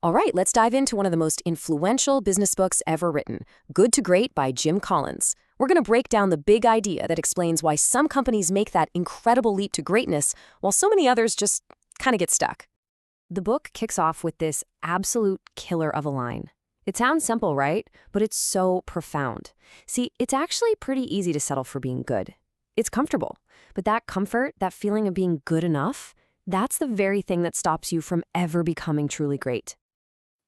All right, let's dive into one of the most influential business books ever written, Good to Great by Jim Collins. We're going to break down the big idea that explains why some companies make that incredible leap to greatness, while so many others just kind of get stuck. The book kicks off with this absolute killer of a line. It sounds simple, right? But it's so profound. See, it's actually pretty easy to settle for being good. It's comfortable. But that comfort, that feeling of being good enough, that's the very thing that stops you from ever becoming truly great.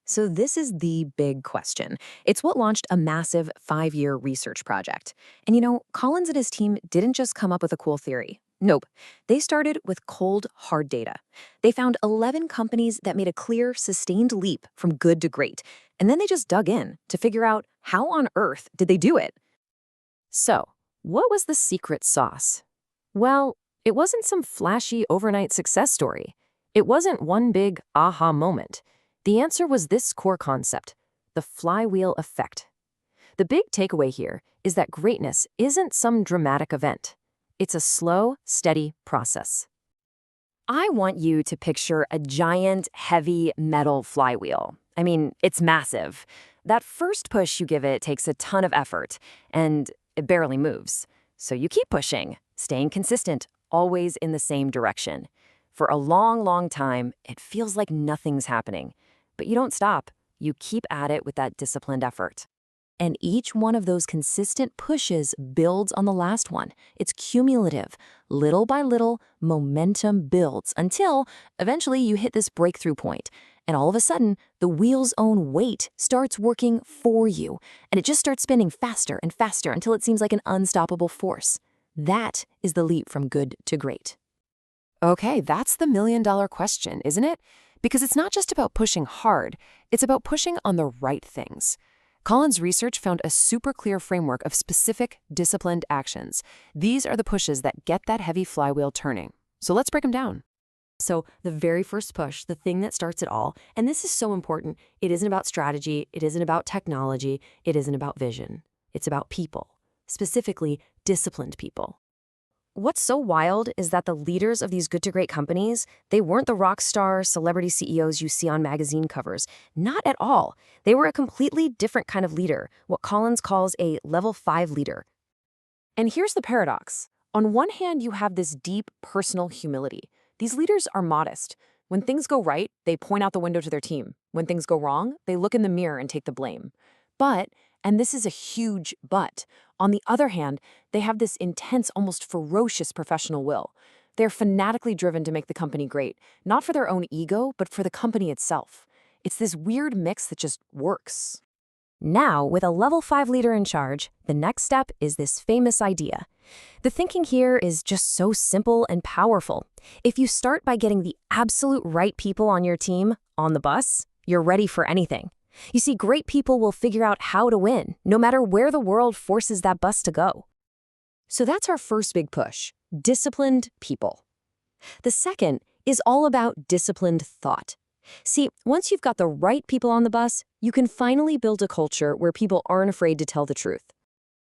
So this is the big question. It's what launched a massive 5-year research project. And Collins and his team didn't just come up with a cool theory. Nope. They started with cold, hard data. They found 11 companies that made a clear, sustained leap from good to great. And then they just dug in to figure out how on earth did they do it. So, what was the secret sauce? Well, it wasn't some flashy overnight success story. It wasn't one big aha moment. The answer was this core concept, the flywheel effect. The big takeaway here is that greatness isn't some dramatic event. It's a slow, steady process. I want you to picture a giant, heavy metal flywheel. I mean, it's massive. That first push you give it takes a ton of effort, and it barely moves. So you keep pushing, staying consistent, always in the same direction. For a long, long time, it feels like nothing's happening. But you don't stop. You keep at it with that disciplined effort. And each one of those consistent pushes builds on the last one. It's cumulative. Little by little, momentum builds until eventually you hit this breakthrough point. And all of a sudden, the wheel's own weight starts working for you. And it just starts spinning faster and faster until it seems like an unstoppable force. That is the leap from good to great. Okay, that's the million-dollar question, isn't it? Because it's not just about pushing hard, it's about pushing on the right things. Collins' research found a super clear framework of specific, disciplined actions. These are the pushes that get that heavy flywheel turning. So let's break them down. So the very first push, the thing that starts it all, and this is so important, it isn't about strategy, it isn't about technology, it isn't about vision. It's about people, specifically disciplined people. What's so wild is that the leaders of these good-to-great companies, they weren't the rock star celebrity CEOs you see on magazine covers. Not at all. They were a completely different kind of leader, what Collins calls a level 5 leader. And here's the paradox. On one hand, you have this deep personal humility. These leaders are modest. When things go right, they point out the window to their team. When things go wrong, they look in the mirror and take the blame. But, and this is a huge but, on the other hand, they have this intense, almost ferocious professional will. They're fanatically driven to make the company great, not for their own ego, but for the company itself. It's this weird mix that just works. Now, with a level 5 leader in charge, the next step is this famous idea. The thinking here is just so simple and powerful. If you start by getting the absolute right people on your team, on the bus, you're ready for anything. You see, great people will figure out how to win, no matter where the world forces that bus to go. So that's our first big push, disciplined people. The second is all about disciplined thought. See, once you've got the right people on the bus, you can finally build a culture where people aren't afraid to tell the truth.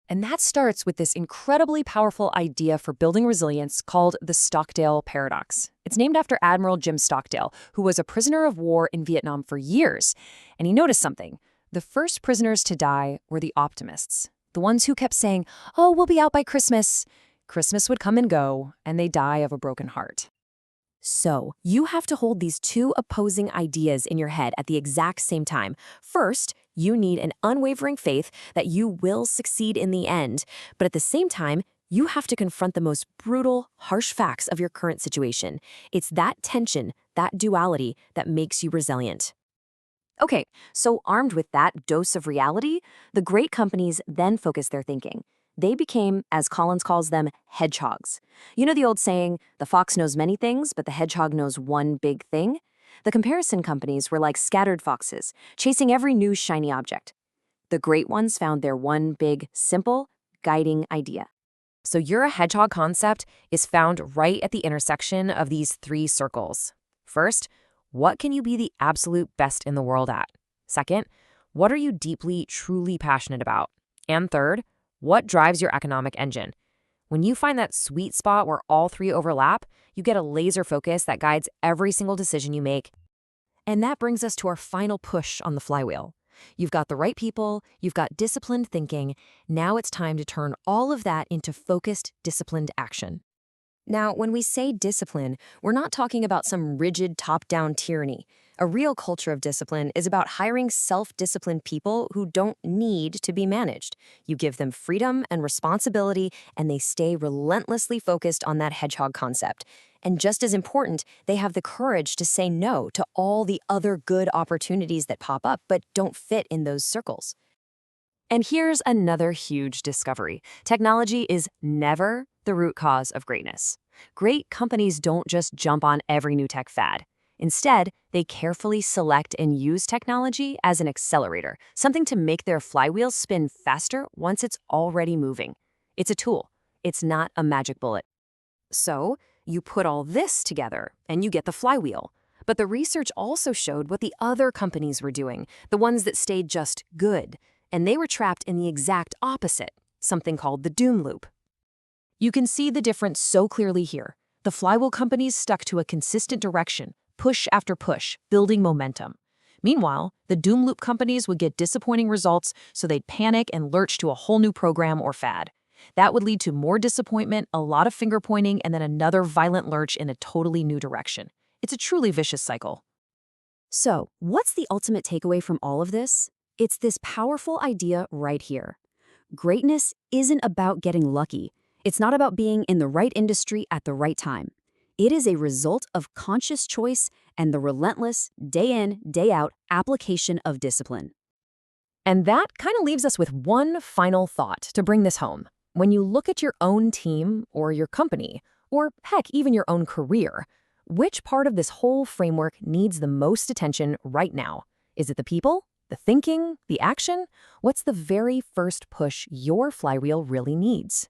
And that starts with this incredibly powerful idea for building resilience called the Stockdale paradox. It's named after Admiral Jim Stockdale, who was a prisoner of war in Vietnam for years. And he noticed something. The first prisoners to die were the optimists, the ones who kept saying, "Oh, we'll be out by Christmas." Christmas would come and go, and they die of a broken heart. So, you have to hold these two opposing ideas in your head at the exact same time. First, you need an unwavering faith that you will succeed in the end. But at the same time, you have to confront the most brutal, harsh facts of your current situation. It's that tension, that duality, that makes you resilient. Okay, so armed with that dose of reality, the great companies then focus their thinking. They became, as Collins calls them, hedgehogs. You know the old saying, the fox knows many things, but the hedgehog knows one big thing? The comparison companies were like scattered foxes, chasing every new shiny object. The great ones found their one big, simple, guiding idea. So your Hedgehog Concept is found right at the intersection of these 3 circles. First, what can you be the absolute best in the world at? Second, what are you deeply, truly passionate about? And third, what drives your economic engine? When you find that sweet spot where all 3 overlap, you get a laser focus that guides every single decision you make. And that brings us to our final push on the flywheel. You've got the right people, you've got disciplined thinking. Now it's time to turn all of that into focused, disciplined action. Now, when we say discipline, we're not talking about some rigid top-down tyranny. A real culture of discipline is about hiring self-disciplined people who don't need to be managed. You give them freedom and responsibility, and they stay relentlessly focused on that hedgehog concept. And just as important, they have the courage to say no to all the other good opportunities that pop up but don't fit in those circles. And here's another huge discovery. Technology is never the root cause of greatness. Great companies don't just jump on every new tech fad. Instead, they carefully select and use technology as an accelerator, something to make their flywheel spin faster once it's already moving. It's a tool. It's not a magic bullet. So, you put all this together, and you get the flywheel. But the research also showed what the other companies were doing, the ones that stayed just good. And they were trapped in the exact opposite, something called the doom loop. You can see the difference so clearly here. The flywheel companies stuck to a consistent direction, push after push, building momentum. Meanwhile, the doom loop companies would get disappointing results, so they'd panic and lurch to a whole new program or fad. That would lead to more disappointment, a lot of finger pointing, and then another violent lurch in a totally new direction. It's a truly vicious cycle. So, what's the ultimate takeaway from all of this? It's this powerful idea right here. Greatness isn't about getting lucky. It's not about being in the right industry at the right time. It is a result of conscious choice and the relentless, day in, day out application of discipline. And that kind of leaves us with one final thought to bring this home. When you look at your own team or your company, or heck, even your own career, which part of this whole framework needs the most attention right now? Is it the people? The thinking? The action? What's the very first push your flywheel really needs?